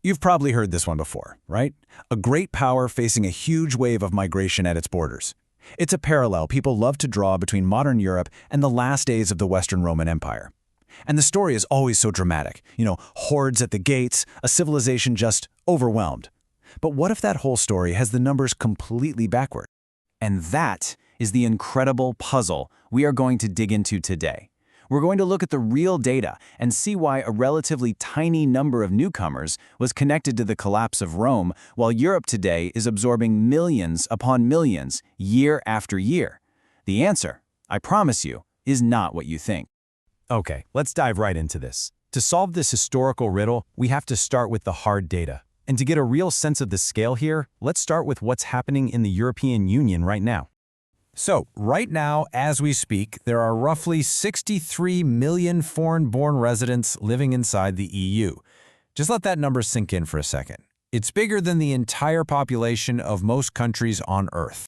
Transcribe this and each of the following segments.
You've probably heard this one before, right? A great power facing a huge wave of migration at its borders. It's a parallel people love to draw between modern Europe and the last days of the Western Roman Empire. And the story is always so dramatic. Hordes at the gates, a civilization just overwhelmed. But what if that whole story has the numbers completely backward? And that is the incredible puzzle we are going to dig into today. We're going to look at the real data and see why a relatively tiny number of newcomers was connected to the collapse of Rome, while Europe today is absorbing millions upon millions year after year. The answer, I promise you, is not what you think. Okay, let's dive right into this. To solve this historical riddle, we have to start with the hard data. And to get a real sense of the scale here, let's start with what's happening in the European Union right now. So, right now, as we speak, there are roughly 63 million foreign-born residents living inside the EU. Just let that number sink in for a second. It's bigger than the entire population of most countries on Earth.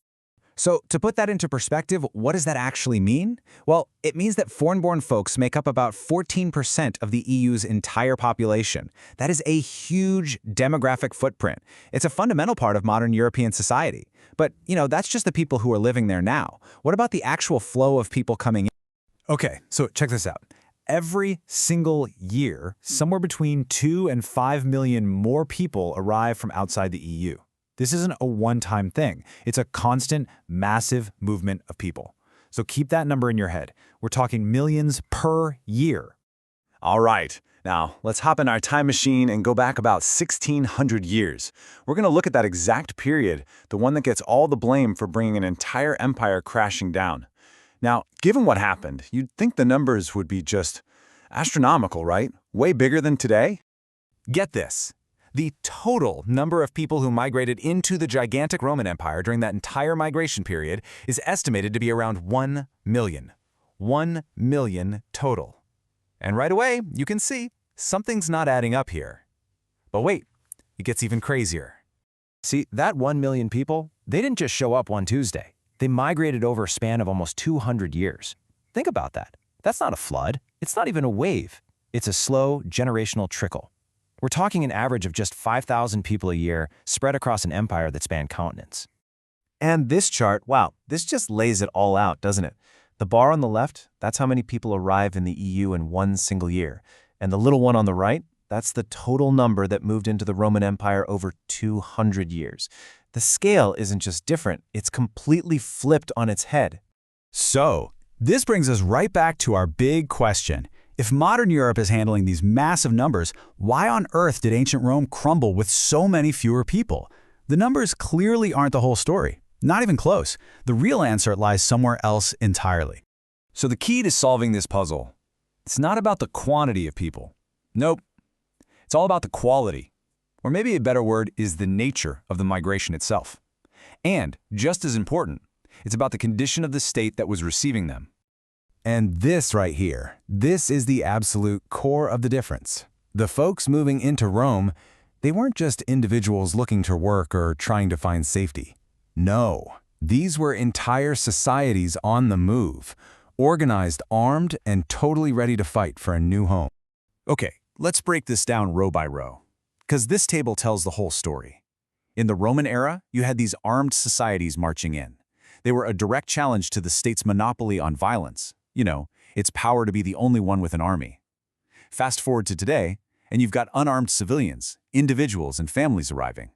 So, to put that into perspective, what does that actually mean? Well, it means that foreign-born folks make up about 14% of the EU's entire population. That is a huge demographic footprint. It's a fundamental part of modern European society. But, that's just the people who are living there now. What about the actual flow of people coming in? Okay, so check this out. Every single year, somewhere between 2 and 5 million more people arrive from outside the EU. This isn't a one-time thing. It's a constant, massive movement of people. So keep that number in your head. We're talking millions per year. All right, now let's hop in our time machine and go back about 1,600 years. We're going to look at that exact period, the one that gets all the blame for bringing an entire empire crashing down. Now, given what happened, you'd think the numbers would be just astronomical, right? Way bigger than today? Get this. The total number of people who migrated into the gigantic Roman Empire during that entire migration period is estimated to be around 1 million. 1 million total. And right away, you can see something's not adding up here. But wait, it gets even crazier. See, that 1 million people, they didn't just show up one Tuesday. They migrated over a span of almost 200 years. Think about that. That's not a flood. It's not even a wave. It's a slow, generational trickle. We're talking an average of just 5,000 people a year spread across an empire that spanned continents. And this chart, wow, this just lays it all out, doesn't it? The bar on the left, that's how many people arrive in the EU in one single year. And the little one on the right, that's the total number that moved into the Roman Empire over 200 years. The scale isn't just different, it's completely flipped on its head. So, this brings us right back to our big question. If modern Europe is handling these massive numbers, why on earth did ancient Rome crumble with so many fewer people? The numbers clearly aren't the whole story. Not even close. The real answer lies somewhere else entirely. So the key to solving this puzzle, it's not about the quantity of people. Nope. It's all about the quality. Or maybe a better word is the nature of the migration itself. And, just as important, it's about the condition of the state that was receiving them. And this right here, this is the absolute core of the difference. The folks moving into Rome, they weren't just individuals looking to work or trying to find safety. No, these were entire societies on the move, organized, armed, and totally ready to fight for a new home. Okay, let's break this down row by row, because this table tells the whole story. In the Roman era, you had these armed societies marching in. They were a direct challenge to the state's monopoly on violence. Its power to be the only one with an army. Fast forward to today, and you've got unarmed civilians, individuals, and families arriving.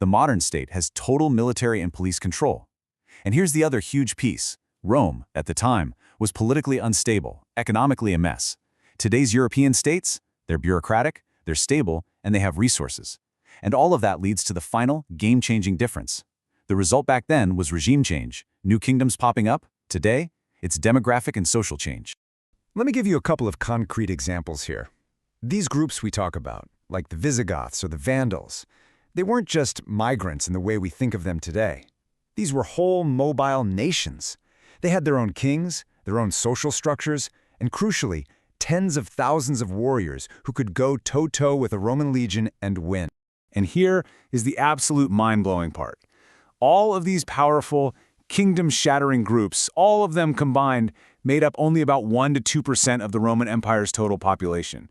The modern state has total military and police control. And here's the other huge piece. Rome, at the time, was politically unstable, economically a mess. Today's European states, they're bureaucratic, they're stable, and they have resources. And all of that leads to the final, game-changing difference. The result back then was regime change, new kingdoms popping up. Today, it's demographic and social change. Let me give you a couple of concrete examples here. These groups we talk about, like the Visigoths or the Vandals, they weren't just migrants in the way we think of them today. These were whole mobile nations. They had their own kings, their own social structures, and crucially, tens of thousands of warriors who could go toe-to-toe with a Roman legion and win. And here is the absolute mind-blowing part. All of these powerful, kingdom-shattering groups, all of them combined, made up only about 1 to 2% of the Roman Empire's total population.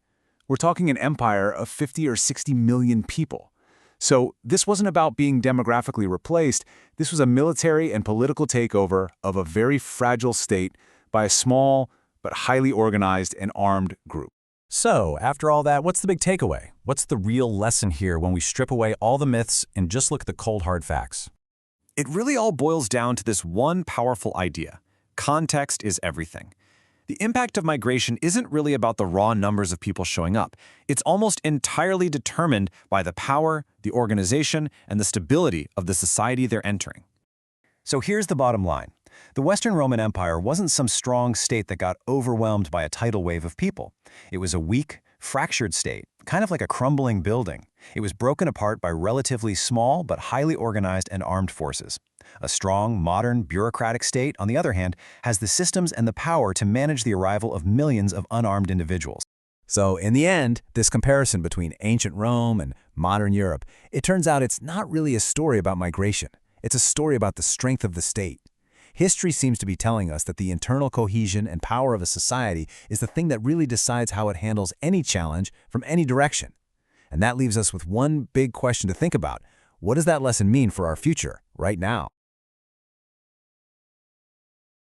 We're talking an empire of 50 or 60 million people. So this wasn't about being demographically replaced. This was a military and political takeover of a very fragile state by a small but highly organized and armed group. So, after all that, what's the big takeaway? What's the real lesson here when we strip away all the myths and just look at the cold, hard facts? It really all boils down to this one powerful idea. Context is everything. The impact of migration isn't really about the raw numbers of people showing up. It's almost entirely determined by the power, the organization, and the stability of the society they're entering. So here's the bottom line. The Western Roman Empire wasn't some strong state that got overwhelmed by a tidal wave of people. It was a weak, fractured state, kind of like a crumbling building. It was broken apart by relatively small but highly organized and armed forces. A strong, modern, bureaucratic state, on the other hand, has the systems and the power to manage the arrival of millions of unarmed individuals. So, in the end, this comparison between ancient Rome and modern Europe, it turns out it's not really a story about migration. It's a story about the strength of the state. History seems to be telling us that the internal cohesion and power of a society is the thing that really decides how it handles any challenge from any direction. And that leaves us with one big question to think about. What does that lesson mean for our future, right now?